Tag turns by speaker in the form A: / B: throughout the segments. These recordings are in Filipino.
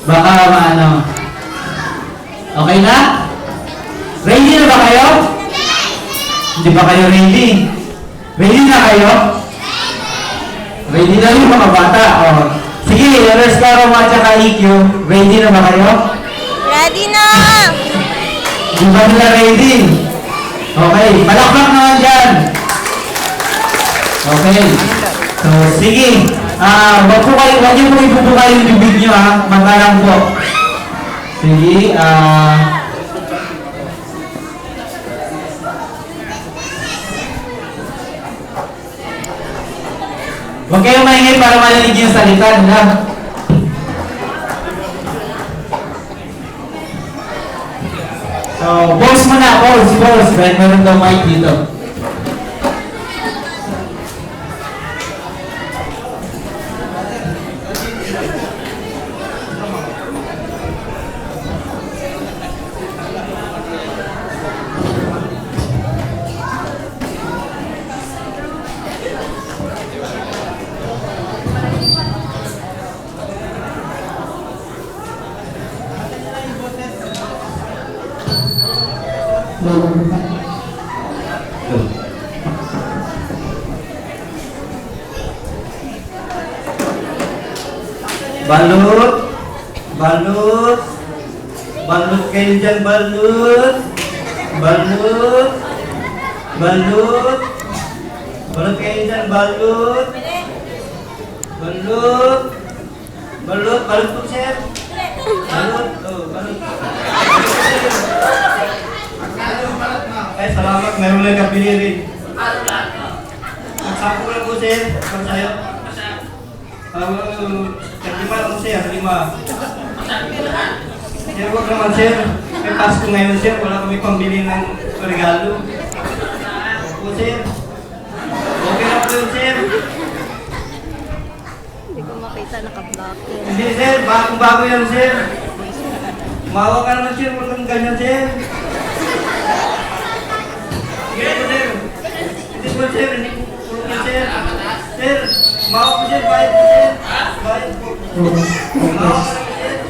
A: Baka maano. Okay na? Ready na ba kayo? Hindi ba kayo ready? Ready na kayo? Ready na yung mga bata. Oh. Sige, Rescaro at saka EQ. Ready na ba kayo?
B: Ready na!
A: Di ba nila ready? Okay, palakpak naman dyan. Okay. So, sige. Wag niyo po ibubuka yung bibig niyo ha. Magalang po. Sige, huwag kayong maingay para marinig yung salita nila. So, pause muna, pause. Dahil meron daw mic dito.
C: Balut kayo dyan, balut kayo dyan, balut po sir, balut. Ay, salamat, mayroon lang kapili rin. Magsapo lang po sir, kung sa'yo. Lima lang sir, 5. Sir, huwag naman sir. May Pasko ngayon sir. Wala kami pambili ng regalo. Opo sir. Okay na po yun sir.
B: Hindi ko makita naka-block.
C: Hindi sir. Bago yan sir. Mawa ka naman sir. Huwag kang ganyan sir. Sige po sir. Hindi po sir. Hindi po yan sir. Sir. Mawa po sir. Bayad po sir. Bayad po. Mawa ka naman sir.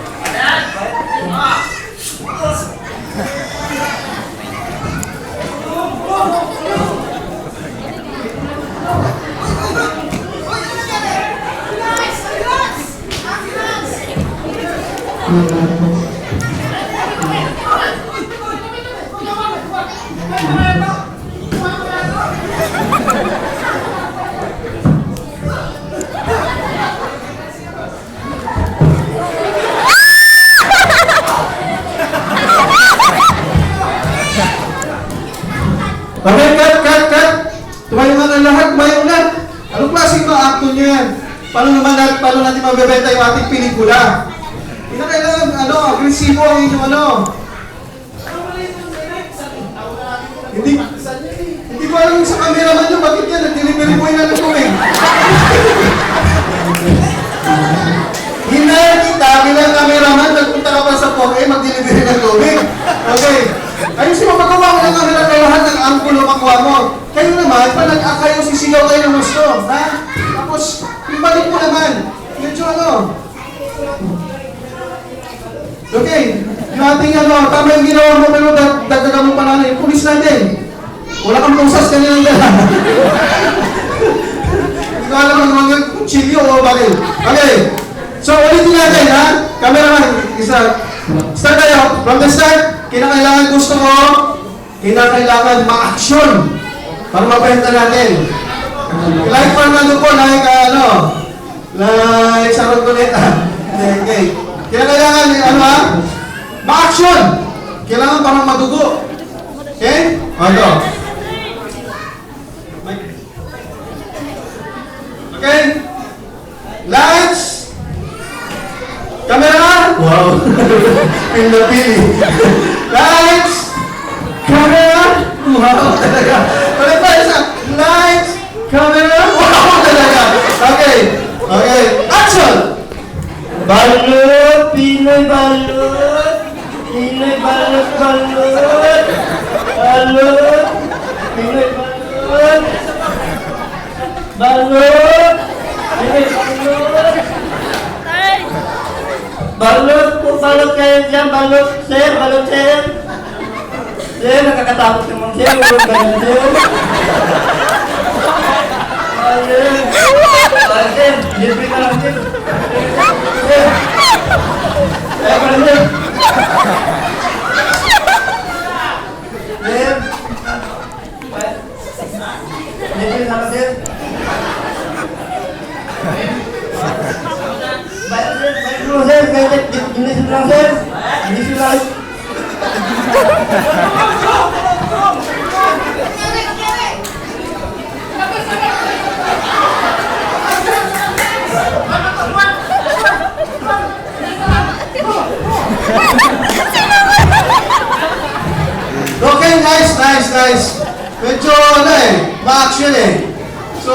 D: Okay, cut! Tumayo nga ng lahat, tumayo na! Anong klaseng akto niyo yan? Paano natin mabebenta yung ating pelikula? Hindi na kailangan, agresibo ang inyong Hindi ko alam sa cameraman nyo, bakit yan? Nag-delivery boy na lang kung Hinayang kita bilang cameraman, nagpunta ka pa sa Poke, mag-delivery ng tubig. Okay. Ayusin mo, pagkawa mo ng camera kayo lahat ng anggulo makuha mo. Kayo naman, pag nag-akayo, sisigaw kayo ng gusto. Ha? Tapos, yung balik mo naman. Medyo Okay. Yung ating tama yung ginawa mo, pero dagdagan mo pa na yung pulis natin. Wala kang pusas kanina ng dala. Hindi ko alam ang mga kutsilyo o bakit. Okay. So, ulitin natin, ha? Cameraman, isa. Start tayo. From the start, kinakailangan gusto ko, kinakailangan ma-action para mabenta natin. Like Fernando po, like sa Rotoleta. Okay. Kinakailangan, ma-action. Kailangan parang madugo. Okay? Ito. Okay? Lights. Camera! Wow! Pili. Lights! Camera! Wow! Talaga! Ulit pa isa! Lights! Camera! Wow! Talaga! Okay! Action!
C: Balut! Pinoy balut! Pinoy balut! Balut! Pinoy balut! Balut! Pinoy balut! Balot po, balot kayo dyan, balot, sir, balot, sir. Sir, nakakatakot naman, sir. Balot kayo, sir. Ayun. Ay, sir, libre ka lang, sir. Sir. Kaya ka lang, sir. Sir. Libre ka lang, sir. Bayar, sir. Bayar dulu, sir. Bayar, jenis lang, sir. Jenis lang.
D: Okay, nice. Medyo ano ma-action So,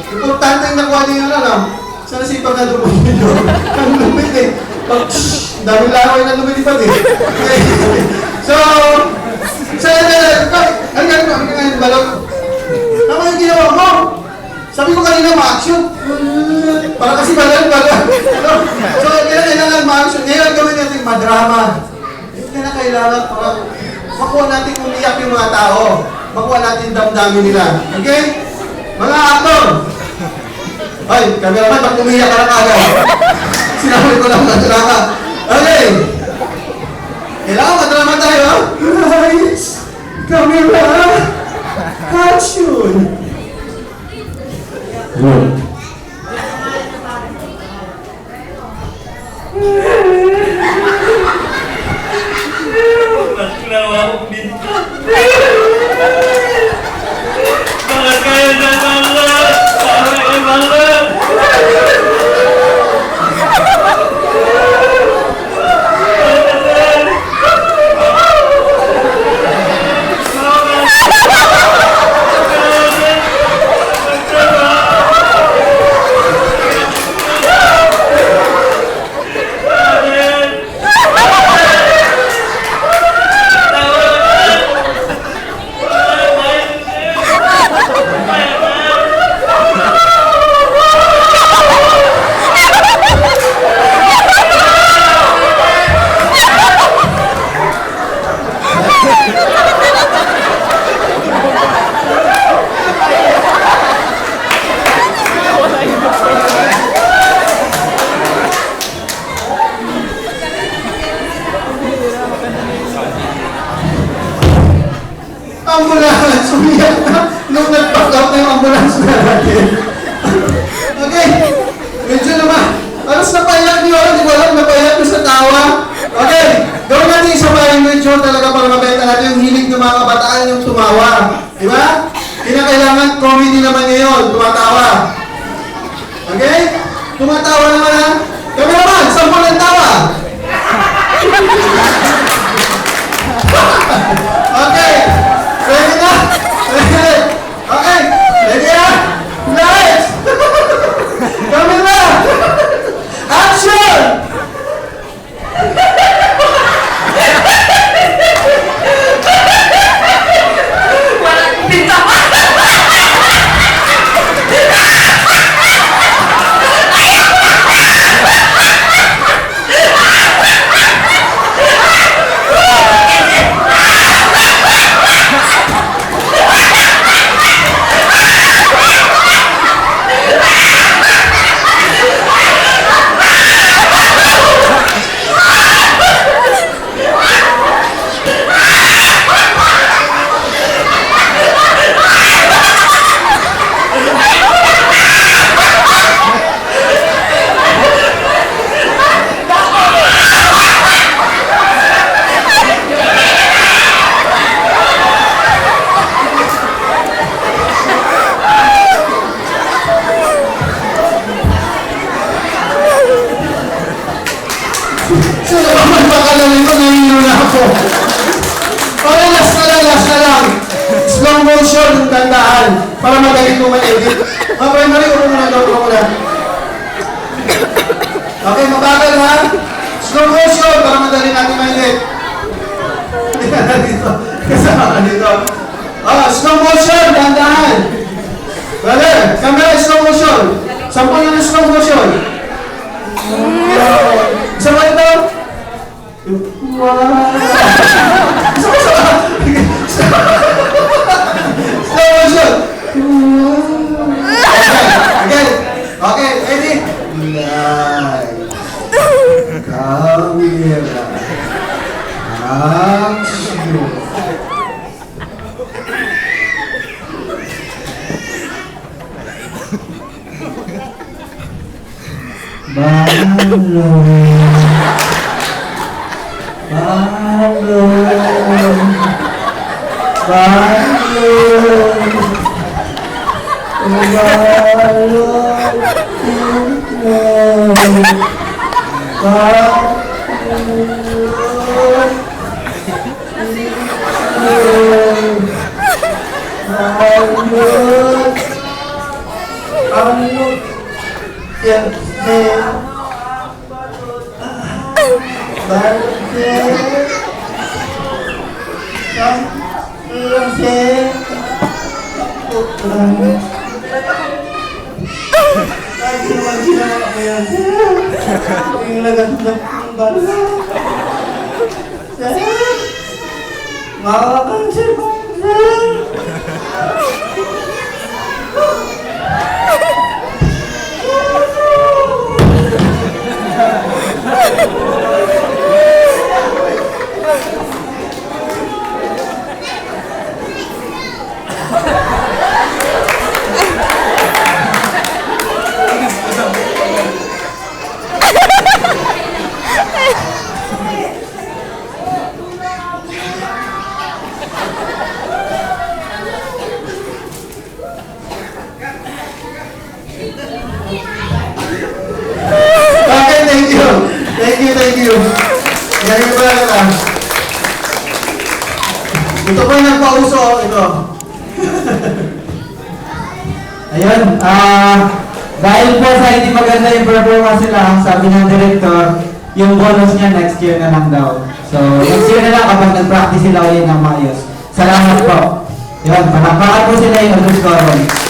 D: importante yung nakuha niyo yun, ano? Sana sipag na dumuli nyo. Ang lumit Pag, dami laway na lumilipad Okay. So, ang ganyan, balot. Tama yung ginawa mo. Sabi ko kanina ma-action. Para kasi balot. So, kailangan ma-action. Ngayon gawin natin madrama. Kailangan para makuha natin umiyak yung mga tao. Makuha natin damdamin nila. Okay? Mga aktor! Ay, cameraman, pag umiyak ka na kagad. Sinabi ko lang madrama. Okay! Kailangan madrama tayo. Guys! Camera! Action!
C: Nawa akong bintang. Bakit kayo nabalot? Bakit kayo balot?
D: Ambulance! Umiyak na! Nung nag-back out na yung ambulance na natin. Okay. Medyo naman. Alas napayak niyo. Hindi ko alam napayak niyo sa tawa. Okay. Gawin natin sa bayan medyo talaga para mabenta natin yung hilig ng mga kabataan yung tumawa. Di ba? Kinakailangan comedy naman ngayon. Tumatawa. Okay? Tumatawa naman ha? Kami naman! Sampo ng tawa! Okay. Ready na? Ready? Okay. Ready na? Lights! Camera! Action!
C: Walang bintang.
D: So, naman pakalalim ko, nahihilo na ako. Okay, last na lang. Slow motion yung tandaan para magaling ko ma-edit. Okay, mali ko muna. Okay, mabagal ha. Slow motion para madali natin ma-edit. Dito. Kasama ka dito. Slow motion, tandaan. Brother, camera slow motion. Sampo yun ang slow motion. Slow motion. Again. Okay, ready? Light. Camera. Action.
C: Mawakan sir, sir.
D: Okay, thank you. Thank you. Galing ba na? Ito po yung nagpauso. Ito.
A: Ayun, dahil po sa hindi maganda yung performance nila, sabi ng director, yung bonus niya next year na lang daw. So, next year na lang kapag nag-practice sila ulit ng maayos. Salamat po. Yun, palakpakan po sila yung August Coron.